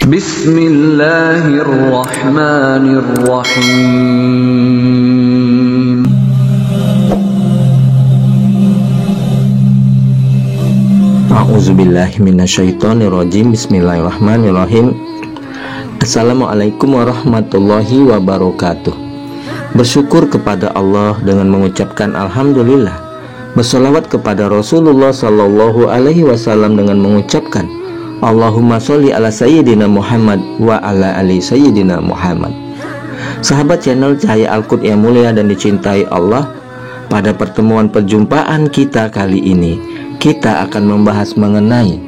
Bismillahirrahmanirrahim. A'udzubillahi minasyaitonirrajim. Bismillahirrahmanirrahim. Assalamualaikum warahmatullahi wabarakatuh. Bersyukur kepada Allah dengan mengucapkan alhamdulillah. Bersolawat kepada Rasulullah sallallahu alaihi wasallam dengan mengucapkan Allahumma sholli ala sayyidina Muhammad wa ala ali sayyidina Muhammad. Sahabat channel Cahaya Al-Quds yang mulia dan dicintai Allah, pada pertemuan perjumpaan kita kali ini kita akan membahas mengenai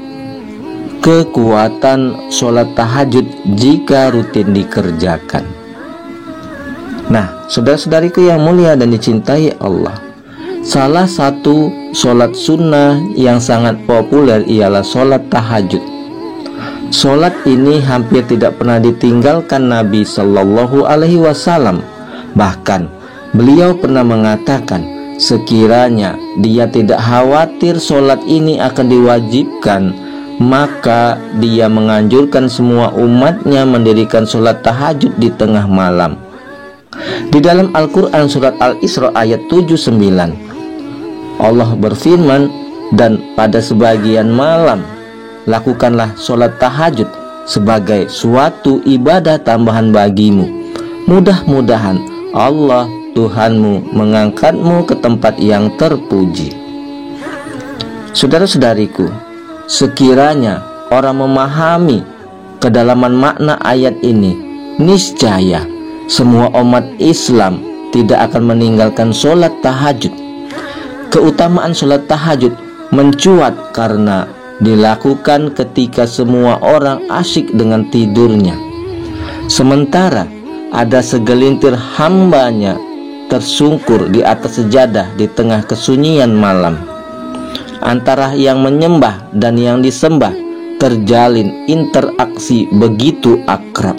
kekuatan sholat tahajud jika rutin dikerjakan. Nah, saudara-saudariku yang mulia dan dicintai Allah, salah satu sholat sunnah yang sangat populer ialah sholat tahajud. Sholat ini hampir tidak pernah ditinggalkan Nabi Sallallahu Alaihi Wasallam. Bahkan beliau pernah mengatakan, sekiranya dia tidak khawatir sholat ini akan diwajibkan, maka dia menganjurkan semua umatnya mendirikan sholat tahajud di tengah malam. Di dalam Al-Quran surat Al-Isra ayat 79, Allah berfirman, dan pada sebagian malam lakukanlah sholat tahajud sebagai suatu ibadah tambahan bagimu. Mudah-mudahan Allah Tuhanmu mengangkatmu ke tempat yang terpuji. Saudara-saudariku, sekiranya orang memahami kedalaman makna ayat ini, niscaya semua umat Islam tidak akan meninggalkan sholat tahajud. Keutamaan sholat tahajud mencuat karena dilakukan ketika semua orang asyik dengan tidurnya, sementara ada segelintir hambanya tersungkur di atas sejadah di tengah kesunyian malam. Antara yang menyembah dan yang disembah terjalin interaksi begitu akrab.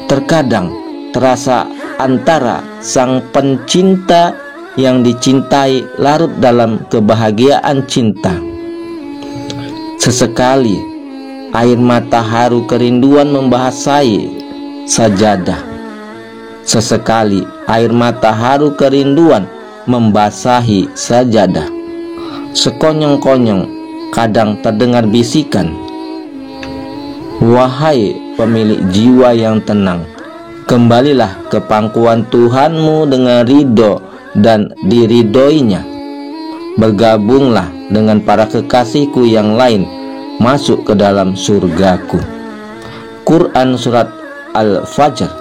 Terkadang terasa antara sang pencinta yang dicintai larut dalam kebahagiaan cinta. Sesekali air mata haru kerinduan membasahi sajadah. Sesekali air mata haru kerinduan membasahi sajadah. Sekonyong-konyong kadang terdengar bisikan, wahai pemilik jiwa yang tenang, kembalilah ke pangkuan Tuhanmu dengan ridho dan diridhoinya. Bergabunglah dengan para kekasihku yang lain, masuk ke dalam surgaku. Quran surat Al-Fajr.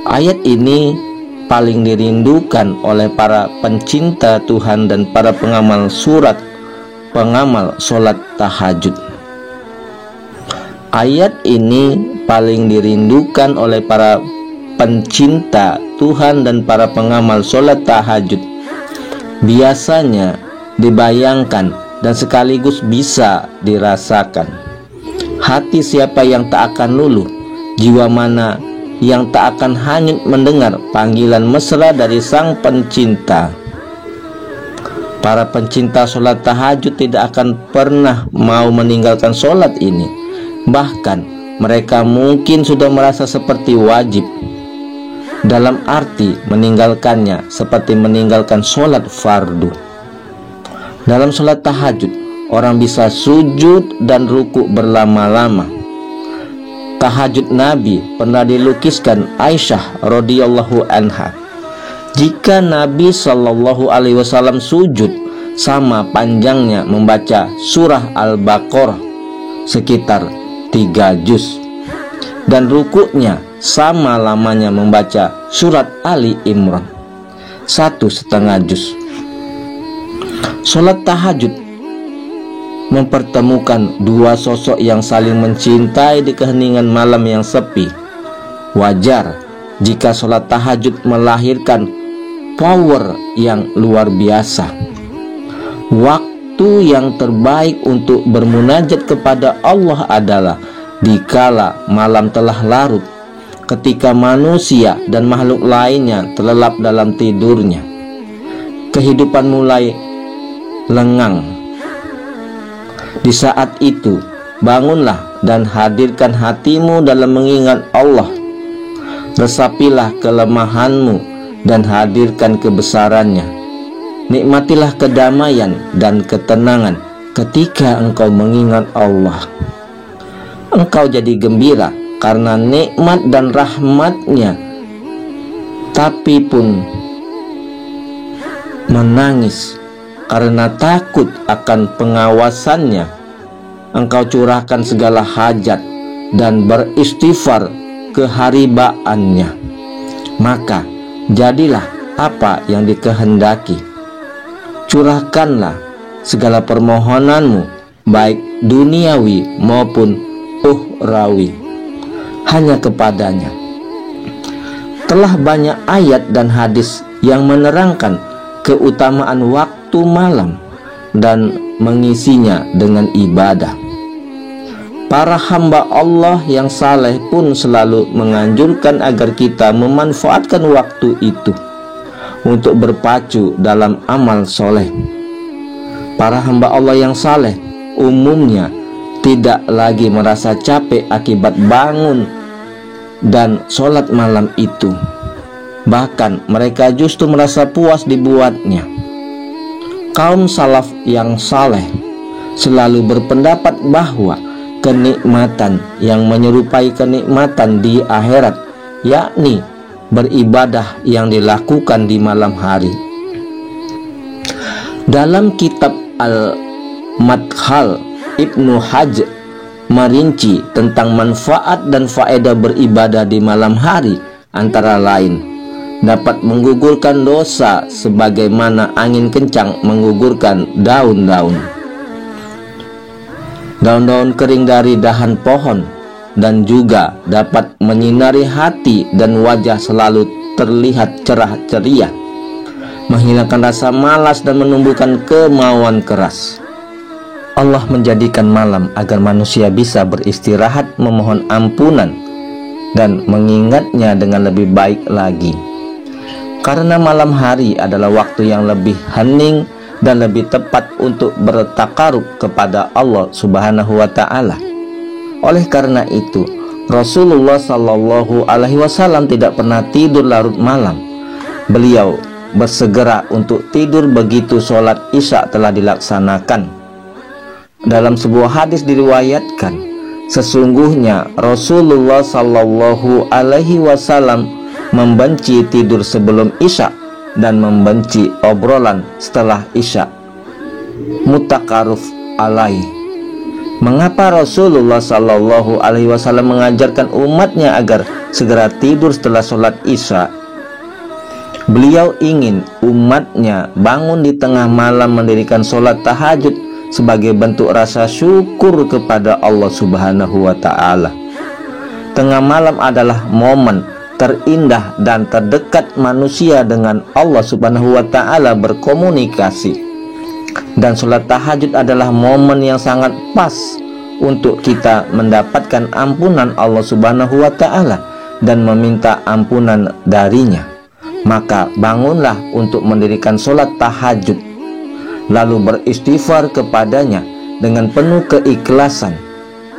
Ayat ini paling dirindukan oleh para pencinta Tuhan dan para pengamal pengamal sholat tahajud. Ayat ini paling dirindukan oleh para pencinta Tuhan dan para pengamal sholat tahajud. Biasanya dibayangkan dan sekaligus bisa dirasakan. Hati siapa yang tak akan luluh, jiwa mana yang tak akan hanyut mendengar panggilan mesra dari sang pencinta. Para pencinta sholat tahajud tidak akan pernah mau meninggalkan sholat ini. Bahkan mereka mungkin sudah merasa seperti wajib, dalam arti meninggalkannya seperti meninggalkan sholat fardu. Dalam sholat tahajud, orang bisa sujud dan ruku berlama-lama. Tahajud Nabi pernah dilukiskan Aisyah radhiyallahu anha. Jika Nabi Shallallahu alaihi wasallam sujud, sama panjangnya membaca surah Al-Baqarah sekitar 3 juz, dan rukuknya sama lamanya membaca surat Ali Imran 1,5 juz. Sholat tahajud mempertemukan dua sosok yang saling mencintai di keheningan malam yang sepi. Wajar jika sholat tahajud melahirkan power yang luar biasa. Waktu yang terbaik untuk bermunajat kepada Allah adalah dikala malam telah larut, ketika manusia dan makhluk lainnya terlelap dalam tidurnya. Kehidupan mulai lengang. Di saat itu, bangunlah dan hadirkan hatimu dalam mengingat Allah. Resapilah kelemahanmu dan hadirkan kebesarannya. Nikmatilah kedamaian dan ketenangan ketika engkau mengingat Allah. Engkau jadi gembira karena nikmat dan rahmat-Nya, tapi pun menangis karena takut akan pengawasannya. Engkau curahkan segala hajat dan beristighfar keharibaannya. Maka jadilah apa yang dikehendaki. Curahkanlah segala permohonanmu, baik duniawi maupun ukhrawi, hanya kepadanya. Telah banyak ayat dan hadis yang menerangkan keutamaan waktu malam dan mengisinya dengan ibadah. Para hamba Allah yang saleh pun selalu menganjurkan agar kita memanfaatkan waktu itu untuk berpacu dalam amal soleh. Para hamba Allah yang saleh umumnya tidak lagi merasa capek akibat bangun dan sholat malam itu. Bahkan mereka justru merasa puas dibuatnya. Kaum salaf yang saleh selalu berpendapat bahwa kenikmatan yang menyerupai kenikmatan di akhirat, yakni beribadah yang dilakukan di malam hari. Dalam kitab Al-Madkhal, Ibnu Hajj merinci tentang manfaat dan faedah beribadah di malam hari, antara lain dapat menggugurkan dosa sebagaimana angin kencang menggugurkan daun-daun kering dari dahan pohon, dan juga dapat menyinari hati dan wajah selalu terlihat cerah ceria, menghilangkan rasa malas dan menumbuhkan kemauan keras. Allah menjadikan malam agar manusia bisa beristirahat, memohon ampunan, dan mengingatnya dengan lebih baik lagi. Karena malam hari adalah waktu yang lebih hening dan lebih tepat untuk bertakarub kepada Allah Subhanahu wa Ta'ala. Oleh karena itu, Rasulullah Shallallahu Alaihi Wasallam tidak pernah tidur larut malam. Beliau bersegera untuk tidur begitu sholat Isya telah dilaksanakan. Dalam sebuah hadis diriwayatkan, sesungguhnya Rasulullah Shallallahu Alaihi Wasallam membenci tidur sebelum Isya dan membenci obrolan setelah Isya. Mutakaruf alaih. Mengapa Rasulullah Shallallahu Alaihi Wasallam mengajarkan umatnya agar segera tidur setelah sholat Isya? Beliau ingin umatnya bangun di tengah malam mendirikan sholat tahajud sebagai bentuk rasa syukur kepada Allah Subhanahu wa Ta'ala. Tengah malam adalah momen terindah dan terdekat manusia dengan Allah Subhanahu wa Ta'ala berkomunikasi, dan sholat tahajud adalah momen yang sangat pas untuk kita mendapatkan ampunan Allah Subhanahu wa Ta'ala dan meminta ampunan darinya. Maka bangunlah untuk mendirikan sholat tahajud, lalu beristighfar kepadanya dengan penuh keikhlasan.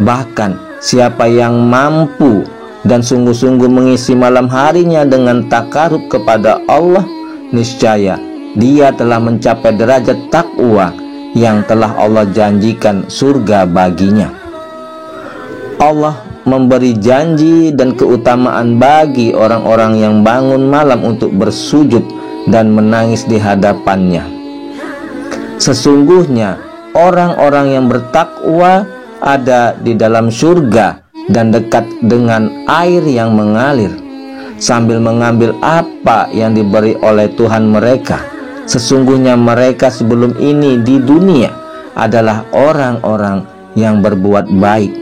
Bahkan siapa yang mampu dan sungguh-sungguh mengisi malam harinya dengan takarub kepada Allah, niscaya dia telah mencapai derajat takwa yang telah Allah janjikan surga baginya. Allah memberi janji dan keutamaan bagi orang-orang yang bangun malam untuk bersujud dan menangis di hadapannya. Sesungguhnya orang-orang yang bertakwa ada di dalam surga dan dekat dengan air yang mengalir, sambil mengambil apa yang diberi oleh Tuhan mereka. Sesungguhnya mereka sebelum ini di dunia adalah orang-orang yang berbuat baik.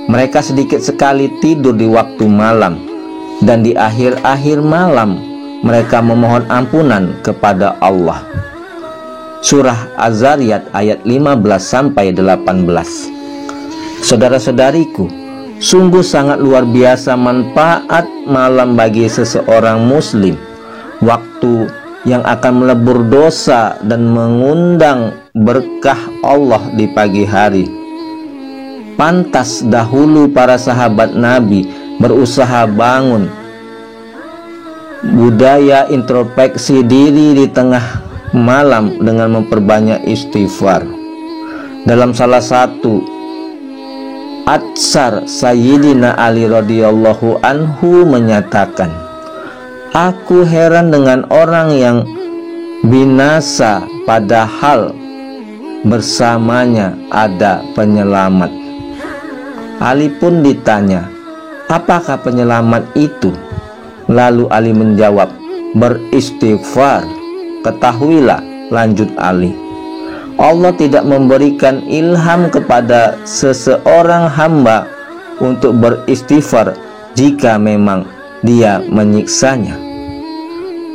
Mereka sedikit sekali tidur di waktu malam, dan di akhir-akhir malam mereka memohon ampunan kepada Allah. Surah Az-Zariyat ayat 15-18. Saudara-saudariku, sungguh sangat luar biasa manfaat malam bagi seseorang muslim. Waktu yang akan melebur dosa dan mengundang berkah Allah di pagi hari. Pantas dahulu para sahabat Nabi berusaha bangun budaya introspeksi diri di tengah malam dengan memperbanyak istighfar. Dalam salah satu atsar, Sayyidina Ali radhiyallahu anhu menyatakan, "Aku heran dengan orang yang binasa padahal bersamanya ada penyelamat." Ali pun ditanya, "Apakah penyelamat itu?" Lalu Ali menjawab, "Beristighfar." Ketahuilah, lanjut Ali, Allah tidak memberikan ilham kepada seseorang hamba untuk beristighfar jika memang dia menyiksanya.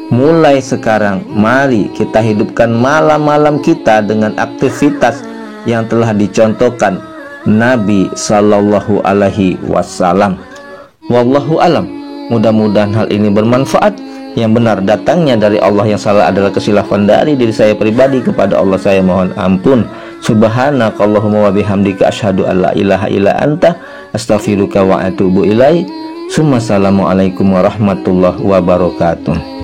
Mulai sekarang, mari kita hidupkan malam-malam kita dengan aktivitas yang telah dicontohkan Nabi Sallallahu Alaihi Wasallam. Wallahu alam. Mudah-mudahan hal ini bermanfaat. Yang benar datangnya dari Allah, yang salah adalah kesilafan dari diri saya pribadi. Kepada Allah saya mohon ampun. Subhanakallahumma wa bihamdika asyhadu an la ilaha illa anta astaghfiruka wa atubu ilaik. Assalamualaikum warahmatullahi wabarakatuh.